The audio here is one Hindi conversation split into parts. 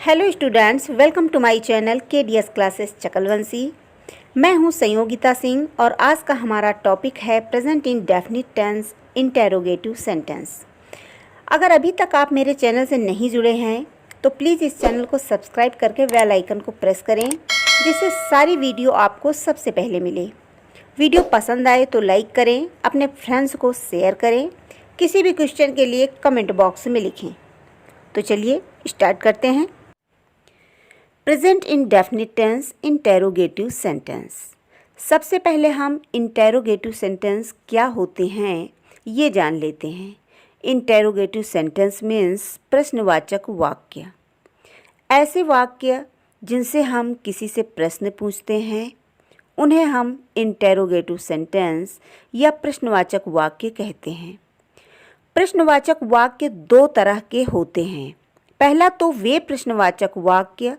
Hello students, welcome to my channel KDS classes Chakalvanshi. मैं हूं संयोगिता सिंह और आज का हमारा टॉपिक है present indefinite tense interrogative sentence. अगर अभी तक आप मेरे चैनल से नहीं जुड़े हैं तो प्लीज़ इस चैनल को सब्सक्राइब करके बेल आइकन को प्रेस करें, जिससे सारी वीडियो आपको सबसे पहले मिले। वीडियो पसंद आए तो लाइक करें, अपने फ्रेंड्स को शेयर करें। किसी भी क्वेश्चन के लिए कमेंट बॉक्स में लिखें। तो चलिए स्टार्ट करते हैं। Present indefinite tense interrogative sentence. सबसे पहले हम इंटेरोगेटिव सेंटेंस क्या होते हैं ये जान लेते हैं। इंटेरोगेटिव सेंटेंस मीन्स प्रश्नवाचक वाक्य। ऐसे वाक्य जिनसे हम किसी से प्रश्न पूछते हैं उन्हें हम इंटेरोगेटिव सेंटेंस या प्रश्नवाचक वाक्य कहते हैं। प्रश्नवाचक वाक्य दो तरह के होते हैं। पहला तो वे प्रश्नवाचक वाक्य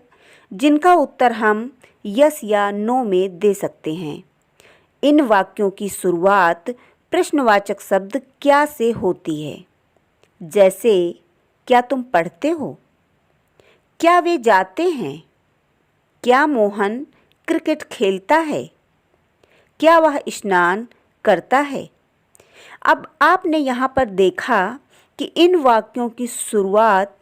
जिनका उत्तर हम यस या नो में दे सकते हैं। इन वाक्यों की शुरुआत प्रश्नवाचक शब्द क्या से होती है, जैसे क्या तुम पढ़ते हो, क्या वे जाते हैं, क्या मोहन क्रिकेट खेलता है, क्या वह स्नान करता है। अब आपने यहाँ पर देखा कि इन वाक्यों की शुरुआत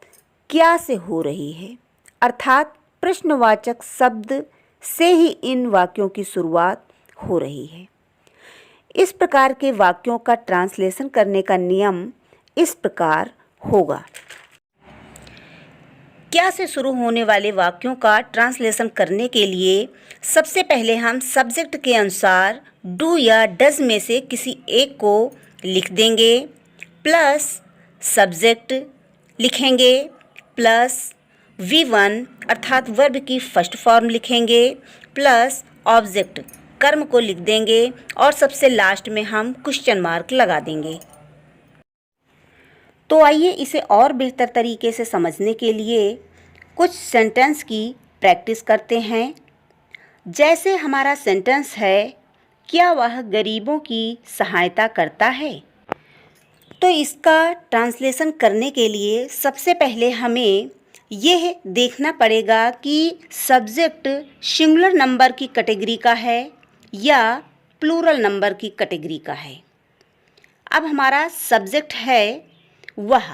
क्या से हो रही है, अर्थात प्रश्नवाचक शब्द से ही इन वाक्यों की शुरुआत हो रही है। इस प्रकार के वाक्यों का ट्रांसलेशन करने का नियम इस प्रकार होगा। क्या से शुरू होने वाले वाक्यों का ट्रांसलेशन करने के लिए सबसे पहले हम सब्जेक्ट के अनुसार डू या डज में से किसी एक को लिख देंगे, प्लस सब्जेक्ट लिखेंगे, प्लस V1 अर्थात वर्ब की फर्स्ट फॉर्म लिखेंगे, प्लस ऑब्जेक्ट कर्म को लिख देंगे और सबसे लास्ट में हम क्वेश्चन मार्क लगा देंगे। तो आइए इसे और बेहतर तरीके से समझने के लिए कुछ सेंटेंस की प्रैक्टिस करते हैं। जैसे हमारा सेंटेंस है, क्या वह गरीबों की सहायता करता है। तो इसका ट्रांसलेशन करने के लिए सबसे पहले हमें यह देखना पड़ेगा कि सब्जेक्ट सिंगुलर नंबर की कैटेगरी का है या प्लूरल नंबर की कैटेगरी का है। अब हमारा सब्जेक्ट है वह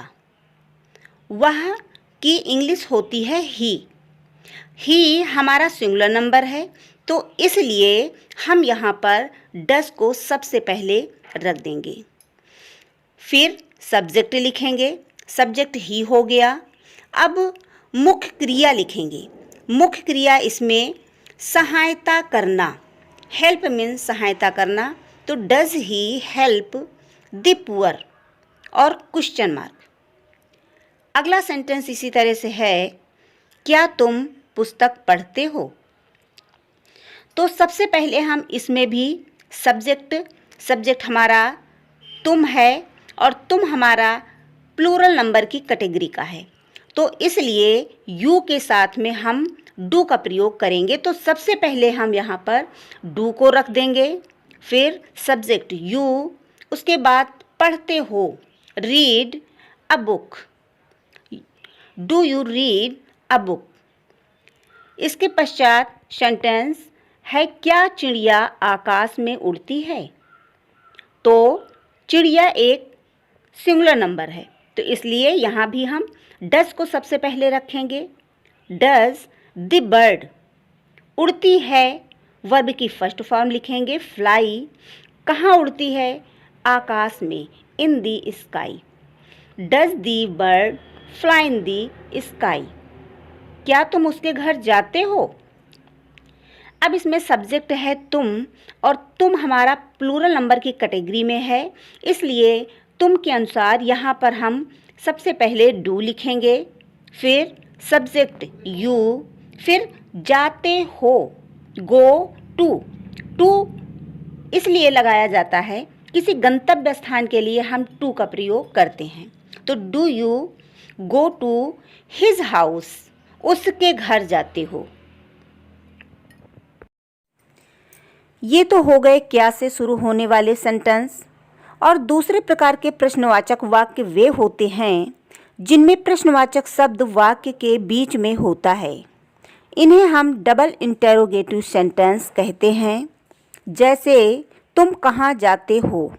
की इंग्लिश होती है ही हमारा सिंगुलर नंबर है, तो इसलिए हम यहाँ पर डस को सबसे पहले रख देंगे। फिर सब्जेक्ट लिखेंगे, सब्जेक्ट ही हो गया। अब मुख्य क्रिया लिखेंगे। मुख्य क्रिया इसमें सहायता करना, हेल्प मीन्स सहायता करना, तो does he help the poor और क्वेश्चन मार्क। अगला सेंटेंस इसी तरह से है, क्या तुम पुस्तक पढ़ते हो। तो सबसे पहले हम इसमें भी सब्जेक्ट हमारा तुम है और तुम हमारा प्लूरल नंबर की कैटेगरी का है, तो इसलिए यू के साथ में हम डू का प्रयोग करेंगे। तो सबसे पहले हम यहाँ पर डू को रख देंगे, फिर सब्जेक्ट यू, उसके बाद पढ़ते हो read a book, do you read a book. इसके पश्चात सेंटेंस है, क्या चिड़िया आकाश में उड़ती है। तो चिड़िया एक सिंगुलर नंबर है, तो इसलिए यहाँ भी हम डज को सबसे पहले रखेंगे। डज द बर्ड, उड़ती है, वर्ब की फर्स्ट फॉर्म लिखेंगे फ्लाई, कहाँ उड़ती है, आकाश में, in the sky. Does the bird fly in the sky. क्या तुम उसके घर जाते हो। अब इसमें सब्जेक्ट है तुम और तुम हमारा प्लूरल नंबर की कैटेगरी में है, इसलिए तुम के अनुसार यहाँ पर हम सबसे पहले डू लिखेंगे, फिर सब्जेक्ट यू, फिर जाते हो गो टू इसलिए लगाया जाता है, किसी गंतव्य स्थान के लिए हम टू का प्रयोग करते हैं। तो do you go to his house, उसके घर जाते हो। ये तो हो गए क्या से शुरू होने वाले सेंटेंस। और दूसरे प्रकार के प्रश्नवाचक वाक्य वे होते हैं जिनमें प्रश्नवाचक शब्द वाक्य के बीच में होता है। इन्हें हम डबल इंटेरोगेटिव सेंटेंस कहते हैं। जैसे तुम कहाँ जाते हो,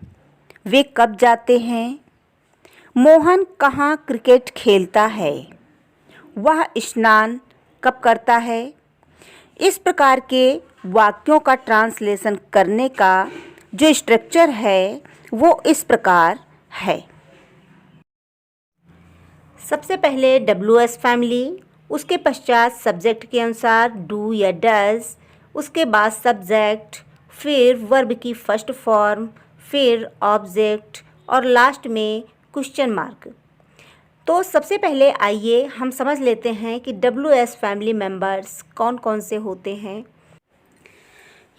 वे कब जाते हैं, मोहन कहाँ क्रिकेट खेलता है, वह स्नान कब करता है। इस प्रकार के वाक्यों का ट्रांसलेशन करने का जो स्ट्रक्चर है वो इस प्रकार है। सबसे पहले WS फैमिली, उसके पश्चात सब्जेक्ट के अनुसार डू या डज, उसके बाद सब्जेक्ट, फिर वर्ब की फर्स्ट फॉर्म, फिर ऑब्जेक्ट और लास्ट में क्वेश्चन मार्क। तो सबसे पहले आइए हम समझ लेते हैं कि WS फैमिली मेंबर्स कौन कौन से होते हैं।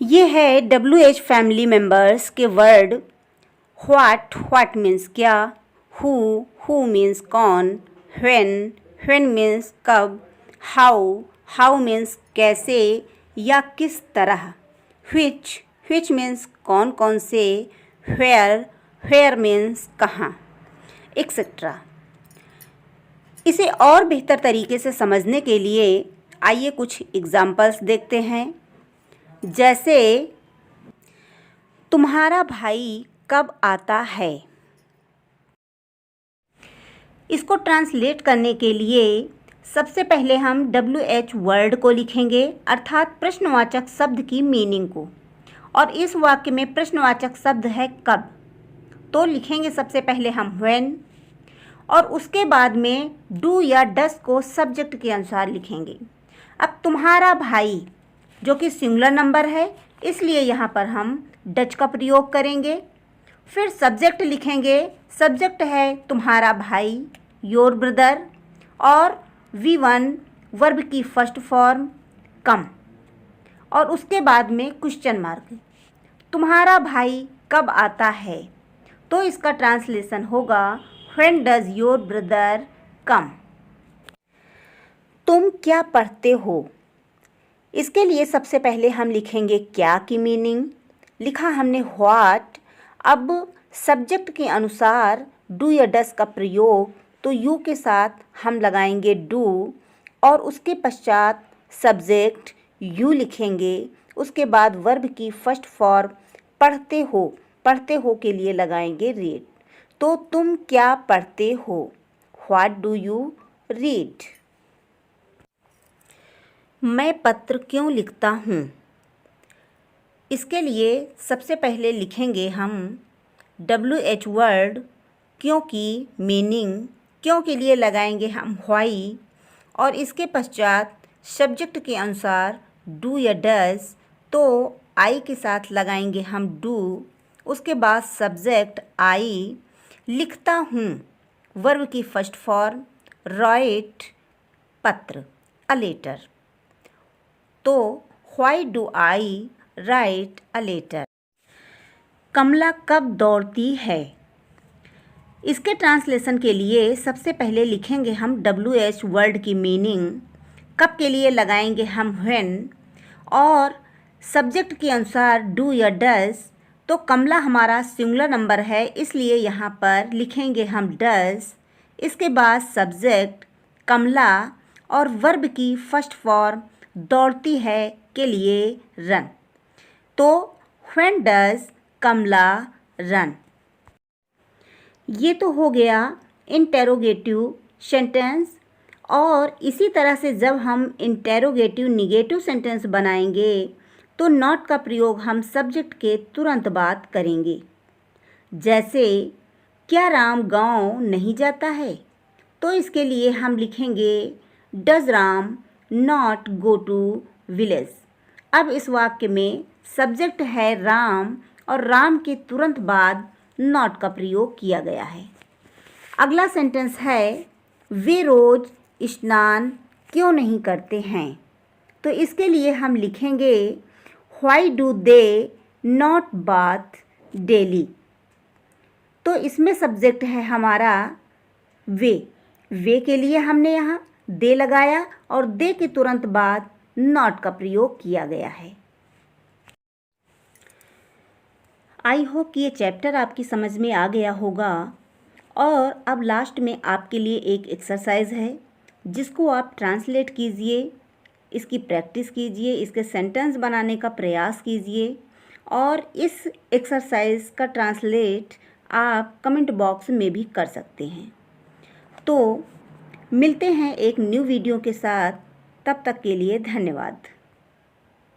ये है WH फैमिली मेंबर्स के वर्ड। व्हाट मीन्स क्या, हु मीन्स कौन, व्हेन मीन्स कब, हाउ मीन्स कैसे या किस तरह, व्हिच मीन्स कौन कौन से, वेयर मीन्स कहाँ, एक्सेट्रा। इसे और बेहतर तरीके से समझने के लिए आइए कुछ एग्जाम्पल्स देखते हैं। जैसे तुम्हारा भाई कब आता है। इसको ट्रांसलेट करने के लिए सबसे पहले हम WH वर्ड को लिखेंगे, अर्थात प्रश्नवाचक शब्द की मीनिंग को। और इस वाक्य में प्रश्नवाचक शब्द है कब, तो लिखेंगे सबसे पहले हम व्हेन, और उसके बाद में डू या डस को सब्जेक्ट के अनुसार लिखेंगे। अब तुम्हारा भाई जो कि सिंगुलर नंबर है, इसलिए यहाँ पर हम डच का प्रयोग करेंगे। फिर सब्जेक्ट लिखेंगे, सब्जेक्ट है तुम्हारा भाई, योर ब्रदर, और V1 वर्ब की फर्स्ट फॉर्म कम, और उसके बाद में क्वेश्चन मार्क। तुम्हारा भाई कब आता है, तो इसका ट्रांसलेशन होगा When does your brother come? तुम क्या पढ़ते हो। इसके लिए सबसे पहले हम लिखेंगे क्या की मीनिंग। लिखा हमने व्हाट। अब सब्जेक्ट के अनुसार डू या डस का प्रयोग, तो यू के साथ हम लगाएंगे डू, और उसके पश्चात सब्जेक्ट यू लिखेंगे। उसके बाद वर्ब की फर्स्ट फॉर्म पढ़ते हो के लिए लगाएंगे रीड। तो तुम क्या पढ़ते हो, व्हाट डू यू रीड। मैं पत्र क्यों लिखता हूँ। इसके लिए सबसे पहले लिखेंगे हम WH वर्ड क्योंकि मीनिंग, क्यों के लिए लगाएंगे हम व्हाई, और इसके पश्चात सब्जेक्ट के अनुसार डू या डज, तो आई के साथ लगाएंगे हम डू। उसके बाद सब्जेक्ट आई, लिखता हूँ वर्ब की फर्स्ट फॉर्म, राइट पत्र, अ लेटर। तो why do I write a letter. Kamla कब दौड़ती है। इसके ट्रांसलेशन के लिए सबसे पहले लिखेंगे हम WH वर्ड की मीनिंग, कब के लिए लगाएंगे हम व्हेन, और सब्जेक्ट के अनुसार डू या डज। तो कमला हमारा सिंगुलर नंबर है, इसलिए यहाँ पर लिखेंगे हम डज। इसके बाद सब्जेक्ट कमला, और वर्ब की फर्स्ट फॉर्म दौड़ती है के लिए रन। तो व्हेन डज कमला रन। ये तो हो गया इंटेरोगेटिव सेंटेंस। और इसी तरह से जब हम इंटेरोगेटिव निगेटिव सेंटेंस बनाएंगे तो नॉट का प्रयोग हम सब्जेक्ट के तुरंत बाद करेंगे। जैसे क्या राम गांव नहीं जाता है, तो इसके लिए हम लिखेंगे does Ram not go to village. अब इस वाक्य में सब्जेक्ट है राम, और राम के तुरंत बाद नॉट का प्रयोग किया गया है। अगला सेंटेंस है वे रोज स्नान क्यों नहीं करते हैं। तो इसके लिए हम लिखेंगे why do they not bath daily. तो इसमें सब्जेक्ट है हमारा वे के लिए हमने यहाँ दे लगाया, और दे के तुरंत बाद नॉट का प्रयोग किया गया है। आई होप कि ये चैप्टर आपकी समझ में आ गया होगा। और अब लास्ट में आपके लिए एक एक्सरसाइज है जिसको आप ट्रांसलेट कीजिए, इसकी प्रैक्टिस कीजिए, इसके सेंटेंस बनाने का प्रयास कीजिए और इस एक्सरसाइज का ट्रांसलेट आप कमेंट बॉक्स में भी कर सकते हैं। तो मिलते हैं एक न्यू वीडियो के साथ, तब तक के लिए धन्यवाद।